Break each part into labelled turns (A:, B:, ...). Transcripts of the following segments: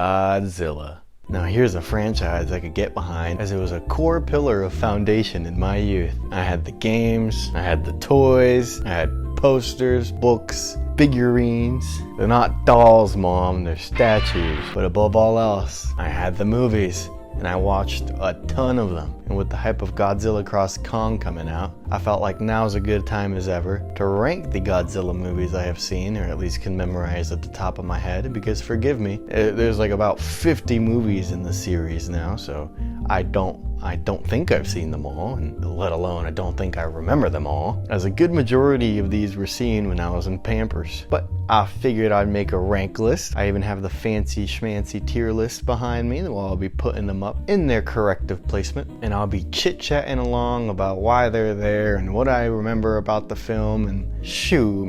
A: Godzilla. Now here's a franchise I could get behind, as it was a core pillar of foundation in my youth. I had the games, I had the toys, I had posters, books, figurines. They're not dolls, Mom, they're statues. But above all else, I had the movies, and I watched a ton of them. And with the hype of Godzilla x Kong coming out, I felt like now's a good time as ever to rank the Godzilla movies I have seen, or at least can memorize at the top of my head, because forgive me, there's like about 50 movies in the series now, so I don't think I've seen them all, and let alone I don't think I remember them all, as a good majority of these were seen when I was in Pampers. But I figured I'd make a rank list. I even have the fancy schmancy tier list behind me, while I'll be putting them up in their corrective placement, and I'll be chit-chatting along about why they're there and what I remember about the film, and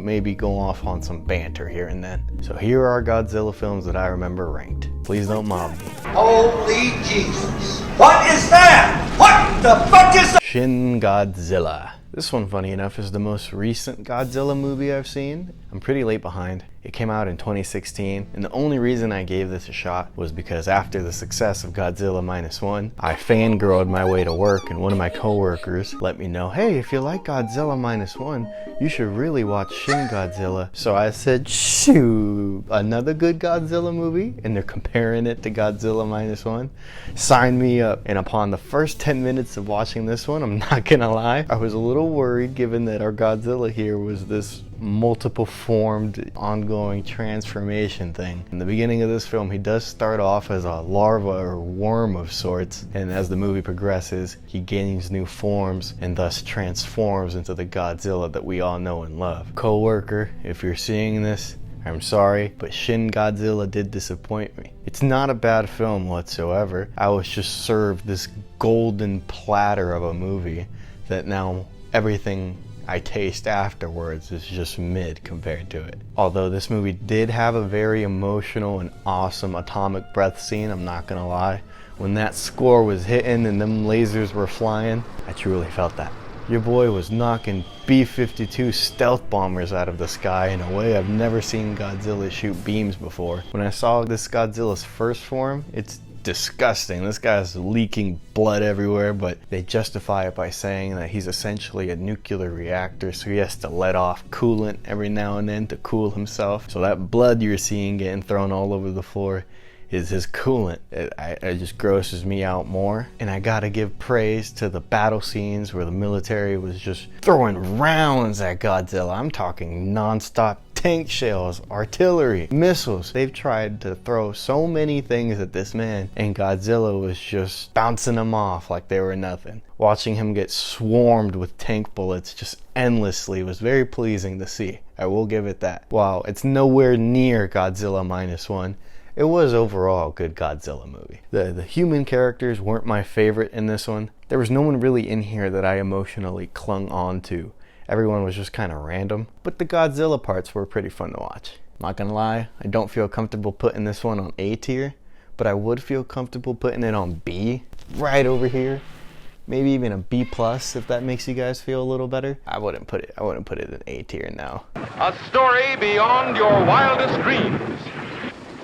A: maybe go off on some banter here and then. So here are Godzilla films that I remember ranked. Please don't mob me.
B: Holy Jesus. What is that? What the fuck is that?
A: Shin Godzilla. This one, funny enough, is the most recent Godzilla movie I've seen. I'm pretty late behind. It came out in 2016, and the only reason I gave this a shot was because after the success of Godzilla Minus One, I fangirled my way to work, and one of my coworkers let me know, hey, if you like Godzilla Minus One, you should really watch Shin Godzilla. So I said, shoot, another good Godzilla movie? And they're comparing it to Godzilla Minus One? Sign me up. And upon the first 10 minutes of watching this one, I'm not gonna lie, I was a little worried, given that our Godzilla here was this multiple formed ongoing transformation thing. In the beginning of this film, he does start off as a larva or worm of sorts, and as the movie progresses, he gains new forms and thus transforms into the Godzilla that we all know and love. Coworker, if you're seeing this, I'm sorry, but Shin Godzilla did disappoint me. It's not a bad film whatsoever. I was just served this golden platter of a movie that now everything I taste afterwards is just mid compared to it. Although this movie did have a very emotional and awesome atomic breath scene, I'm not gonna lie. When that score was hitting and them lasers were flying, I truly felt that. Your boy was knocking B-52 stealth bombers out of the sky in a way I've never seen Godzilla shoot beams before. When I saw this Godzilla's first form, it's disgusting. This guy's leaking blood everywhere, but they justify it by saying that he's essentially a nuclear reactor, so he has to let off coolant every now and then to cool himself. So that blood you're seeing getting thrown all over the floor is his coolant. It just grosses me out more. And I gotta give praise to the battle scenes where the military was just throwing rounds at Godzilla. I'm talking non-stop tank shells, artillery, missiles. They've tried to throw so many things at this man, and Godzilla was just bouncing them off like they were nothing. Watching him get swarmed with tank bullets just endlessly was very pleasing to see. I will give it that. While it's nowhere near Godzilla Minus One, it was overall a good Godzilla movie. The human characters weren't my favorite in this one. There was no one really in here that I emotionally clung on to. Everyone was just kind of random, but the Godzilla parts were pretty fun to watch. Not gonna lie, I don't feel comfortable putting this one on A tier, but I would feel comfortable putting it on B, right over here. Maybe even a B plus if that makes you guys feel a little better. I wouldn't put it in A tier now.
C: A story beyond your wildest dreams.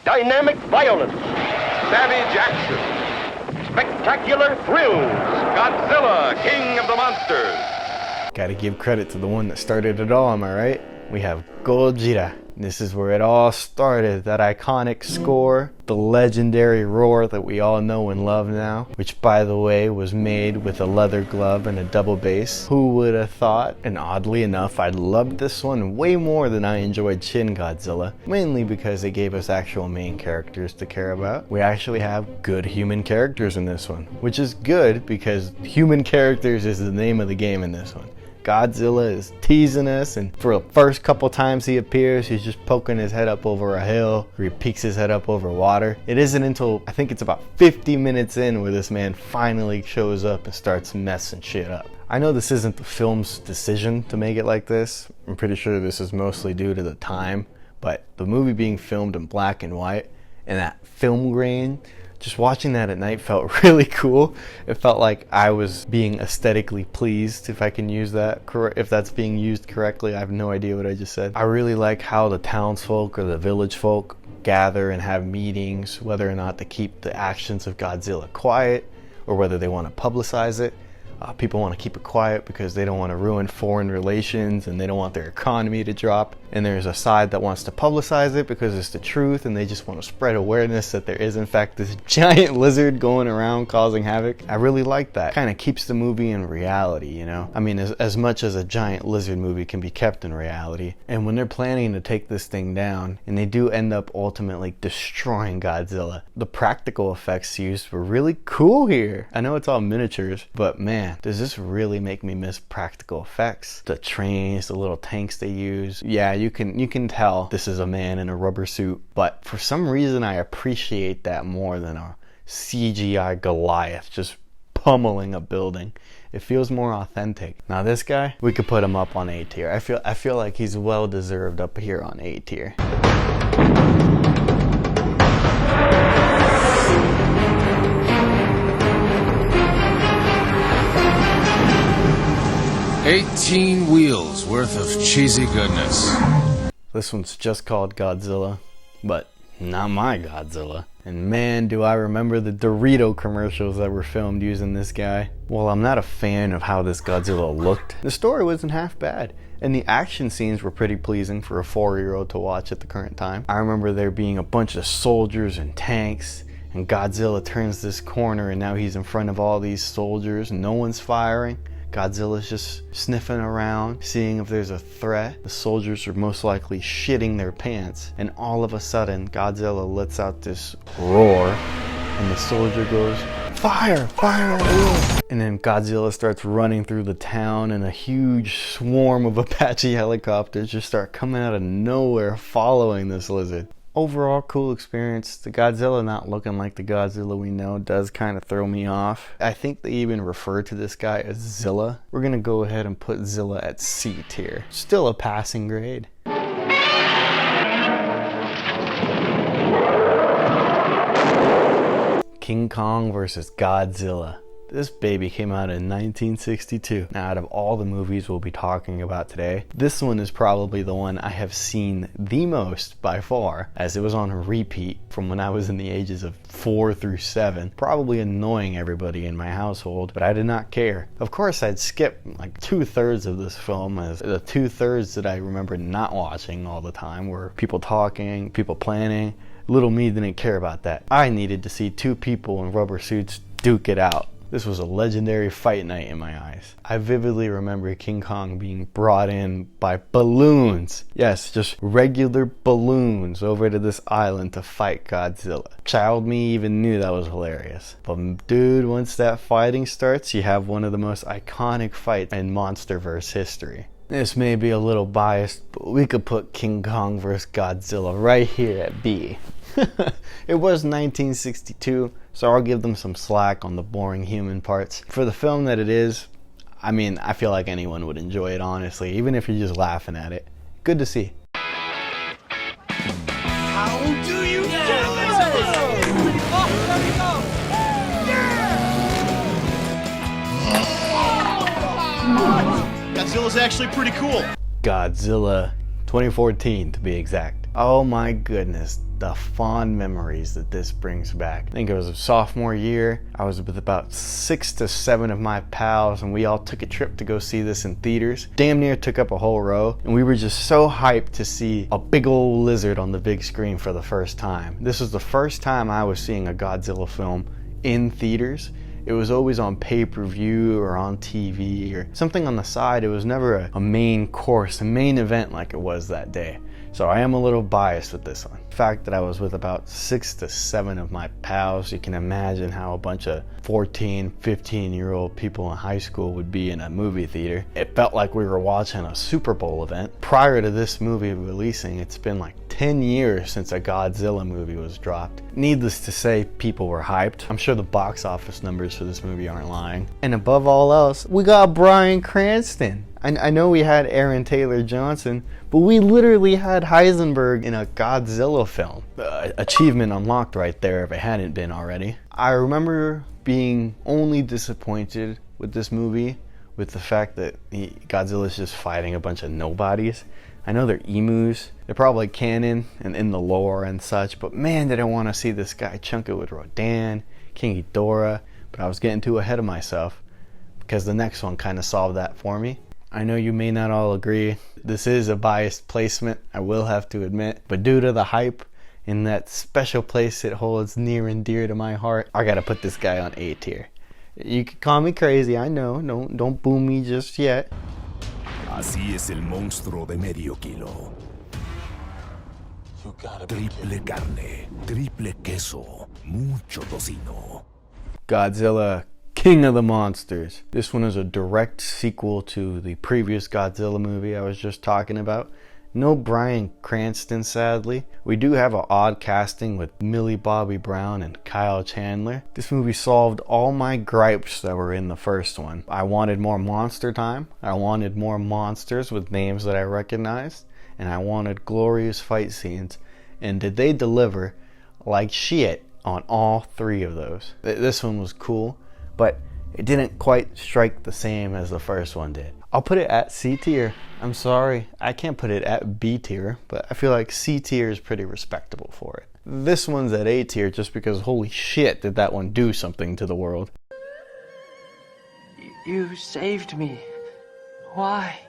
C: Dynamic violence, savage action, spectacular thrills. Godzilla, King of the Monsters.
A: Gotta give credit to the one that started it all, am I right? We have GOJIRA. This is where it all started, that iconic score, the legendary roar that we all know and love now, which by the way was made with a leather glove and a double bass. Who would have thought? And oddly enough, I loved this one way more than I enjoyed Shin Godzilla, mainly because it gave us actual main characters to care about. We actually have good human characters in this one, which is good because human characters is the name of the game in this one. Godzilla is teasing us, and for the first couple times he appears, he's just poking his head up over a hill, or he peeks his head up over water. It isn't until, I think it's about 50 minutes in, where this man finally shows up and starts messing shit up. I know this isn't the film's decision to make it like this. I'm pretty sure this is mostly due to the time, but the movie being filmed in black and white, and that film grain, just watching that at night felt really cool. It felt like I was being aesthetically pleased, if I can use that, if that's being used correctly. I have no idea what I just said. I really like how the townsfolk or the village folk gather and have meetings whether or not to keep the actions of Godzilla quiet or whether they want to publicize it. People want to keep it quiet because they don't want to ruin foreign relations and they don't want their economy to drop. And there's a side that wants to publicize it because it's the truth and they just want to spread awareness that there is in fact this giant lizard going around causing havoc. I really like that. Kind of keeps the movie in reality, you know? I mean, as much as a giant lizard movie can be kept in reality. And when they're planning to take this thing down, and they do end up ultimately destroying Godzilla, the practical effects used were really cool here. I know it's all miniatures, but man, does this really make me miss practical effects. The trains, the little tanks they use. Yeah, you can tell this is a man in a rubber suit, but for some reason I appreciate that more than a CGI Goliath just pummeling a building. It feels more authentic. Now this guy, we could put him up on A tier. I feel like he's well deserved up here on A tier.
D: $18 wheels worth of cheesy goodness.
A: This one's just called Godzilla, but not my Godzilla. And man, do I remember the Dorito commercials that were filmed using this guy. While I'm not a fan of how this Godzilla looked, the story wasn't half bad. And the action scenes were pretty pleasing for a 4-year-old to watch at the current time. I remember there being a bunch of soldiers and tanks, and Godzilla turns this corner and now he's in front of all these soldiers and no one's firing. Godzilla's just sniffing around, seeing if there's a threat. The soldiers are most likely shitting their pants, and all of a sudden Godzilla lets out this roar and the soldier goes, "Fire! Fire!" And then Godzilla starts running through the town and a huge swarm of Apache helicopters just start coming out of nowhere following this lizard. Overall, cool experience. The Godzilla not looking like the Godzilla we know does kind of throw me off. I think they even refer to this guy as Zilla. We're gonna go ahead and put Zilla at C tier. Still a passing grade. King Kong versus Godzilla. This baby came out in 1962. Now, out of all the movies we'll be talking about today, this one is probably the one I have seen the most by far, as it was on repeat from when I was in the ages of 4 through 7, probably annoying everybody in my household, but I did not care. Of course, I'd skip like 2/3 of this film, as the 2/3 that I remember not watching all the time were people talking, people planning. Little me didn't care about that. I needed to see two people in rubber suits duke it out. This was a legendary fight night in my eyes. I vividly remember King Kong being brought in by balloons. Yes, just regular balloons over to this island to fight Godzilla. Child me even knew that was hilarious. But dude, once that fighting starts, you have one of the most iconic fights in MonsterVerse history. This may be a little biased, but we could put King Kong vs. Godzilla right here at B. It was 1962, so I'll give them some slack on the boring human parts. For the film that it is, I mean, I feel like anyone would enjoy it, honestly, even if you're just laughing at it. Good to see.
B: How do you do this?
E: Godzilla's actually pretty cool.
A: Godzilla 2014 to be exact. Oh my goodness, the fond memories that this brings back. I think it was a sophomore year. I was with about 6 to 7 of my pals and we all took a trip to go see this in theaters. Damn near took up a whole row, and we were just so hyped to see a big old lizard on the big screen for the first time. This was the first time I was seeing a Godzilla film in theaters. It was always on pay-per-view or on TV or something on the side. It was never a main course, a main event like it was that day. So I am a little biased with this one. The fact that I was with about 6 to 7 of my pals, you can imagine how a bunch of 14, 15-year-old people in high school would be in a movie theater. It felt like we were watching a Super Bowl event. Prior to this movie releasing, it's been like 10 years since a Godzilla movie was dropped. Needless to say, people were hyped. I'm sure the box office numbers for this movie aren't lying. And above all else, we got Bryan Cranston. I know we had Aaron Taylor Johnson, but we literally had Heisenberg in a Godzilla film. Achievement unlocked right there if it hadn't been already. I remember being only disappointed with this movie with the fact that Godzilla's just fighting a bunch of nobodies. I know they're emus. They're probably canon and in the lore and such, but man, did I want to see this guy chunk it with Rodan, King Ghidorah, but I was getting too ahead of myself because the next one kind of solved that for me. I know you may not all agree. This is a biased placement, I will have to admit, but due to the hype in that special place it holds near and dear to my heart, I gotta put this guy on A tier. You can call me crazy, I know. Don't boo me just yet.
E: Así es el monstruo de medio kilo. Triple carne, triple queso, mucho tocino.
A: Godzilla, King of the Monsters. This one is a direct sequel to the previous Godzilla movie I was just talking about. No Bryan Cranston, sadly. We do have an odd casting with Millie Bobby Brown and Kyle Chandler. This movie solved all my gripes that were in the first one. I wanted more monster time. I wanted more monsters with names that I recognized. And I wanted glorious fight scenes. And did they deliver like shit on all three of those? This one was cool, but it didn't quite strike the same as the first one did. I'll put it at C tier. I'm sorry, I can't put it at B tier, but I feel like C tier is pretty respectable for it. This one's at A tier just because holy shit did that one do something to the world.
F: You saved me. Why?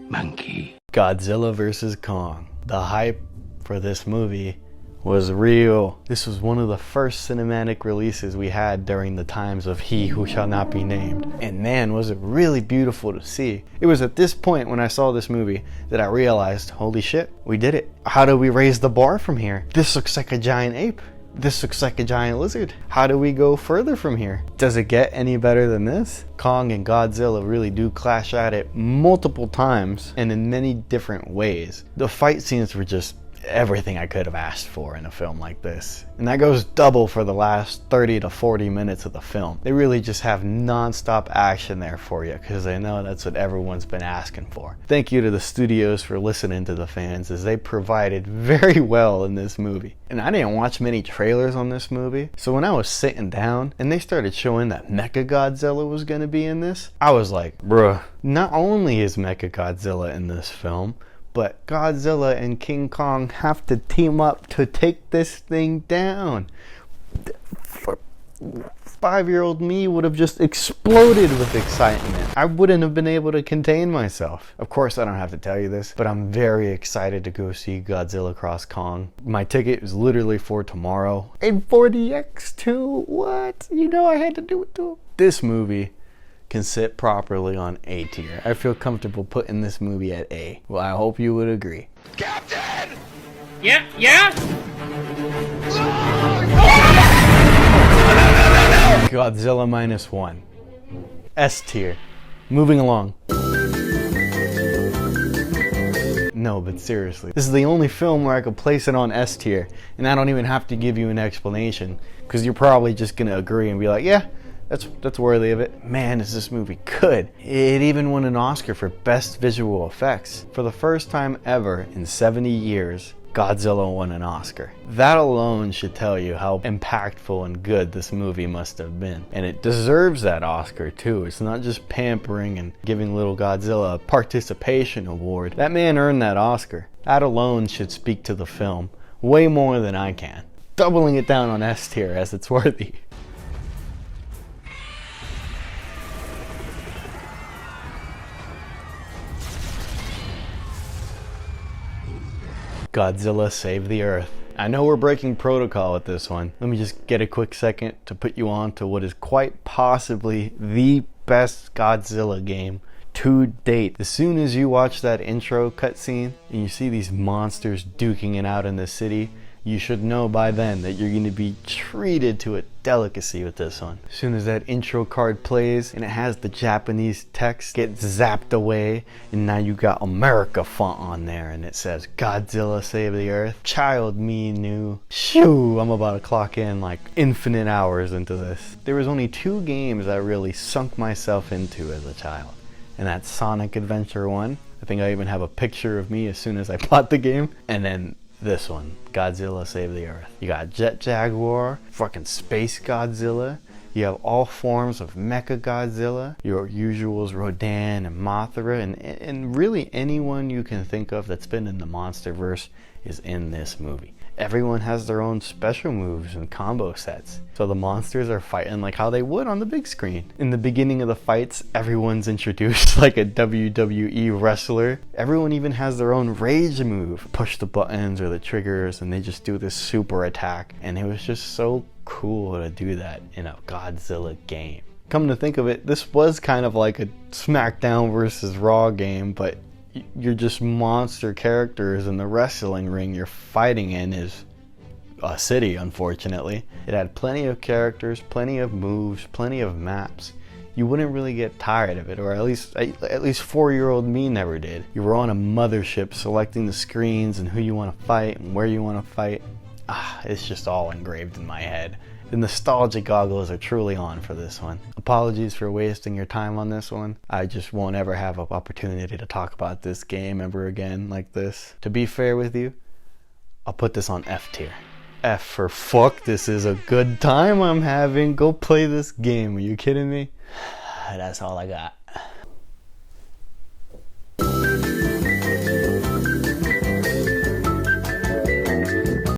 E: Monkey.
A: Godzilla vs. Kong. The hype for this movie was real. This was one of the first cinematic releases we had during the times of He Who Shall Not Be Named. And man, was it really beautiful to see. It was at this point when I saw this movie that I realized, holy shit, we did it. How do we raise the bar from here? This looks like a giant ape. This looks like a giant lizard. How do we go further from here? Does it get any better than this? Kong and Godzilla really do clash at it multiple times and in many different ways. The fight scenes were just everything I could have asked for in a film like this. And that goes double for the last 30 to 40 minutes of the film. They really just have non-stop action there for you because they know that's what everyone's been asking for. Thank you to the studios for listening to the fans as they provided very well in this movie. And I didn't watch many trailers on this movie, so when I was sitting down and they started showing that Mechagodzilla was going to be in this, I was like, bruh, not only is Mechagodzilla in this film, but Godzilla and King Kong have to team up to take this thing down. 5-year-old me would have just exploded with excitement. I wouldn't have been able to contain myself. Of course, I don't have to tell you this, but I'm very excited to go see Godzilla x Kong. My ticket is literally for tomorrow. And 4DX too? What? You know I had to do it too. This movie can sit properly on A tier. I feel comfortable putting this movie at A. Well, I hope you would agree.
E: Captain!
F: Yeah?
A: Godzilla -1. S tier. Moving along. No, but seriously. This is the only film where I could place it on S tier, and I don't even have to give you an explanation, because you're probably just gonna agree and be like, yeah, that's worthy of it. Man, is this movie good. It even won an Oscar for Best Visual Effects. For the first time ever in 70 years, Godzilla won an Oscar. That alone should tell you how impactful and good this movie must have been. And it deserves that Oscar too. It's not just pampering and giving little Godzilla a participation award. That man earned that Oscar. That alone should speak to the film way more than I can. Doubling it down on S tier as it's worthy. Godzilla Save the Earth. I know we're breaking protocol with this one. Let me just get a quick second to put you on to what is quite possibly the best Godzilla game to date. As soon as you watch that intro cutscene and you see these monsters duking it out in the city, you should know by then that you're going to be treated to a delicacy with this one. As soon as that intro card plays and it has the Japanese text get zapped away, and now you got America font on there and it says Godzilla Save the Earth. Child me knew, shoo, I'm about to clock in like infinite hours into this. There was only 2 games I really sunk myself into as a child, and that's Sonic Adventure 1. I think I even have a picture of me as soon as I bought the game. And then this one, Godzilla Save the Earth. You got Jet Jaguar, fucking Space Godzilla, You have all forms of Mecha Godzilla, your usuals Rodan and Mothra, and really anyone you can think of that's been in the MonsterVerse is in this movie. Everyone has their own special moves and combo sets, so the monsters are fighting like how they would on the big screen. In the beginning of the fights, everyone's introduced like a WWE wrestler. Everyone even has their own rage move. Push the buttons or the triggers and they just do this super attack, and it was just so cool to do that in a Godzilla game. Come to think of it, this was kind of like a SmackDown versus Raw game, but you're just monster characters, and the wrestling ring you're fighting in is a city, unfortunately. It had plenty of characters, plenty of moves, plenty of maps. You wouldn't really get tired of it, or at least 4-year-old me never did. You were on a mothership selecting the screens and who you want to fight and where you want to fight. It's just all engraved in my head. The nostalgia goggles are truly on for this one. Apologies for wasting your time on this one. I just won't ever have an opportunity to talk about this game ever again like this. To be fair with you, I'll put this on F tier. F for fuck, this is a good time I'm having. Go play this game. Are you kidding me? That's all I got.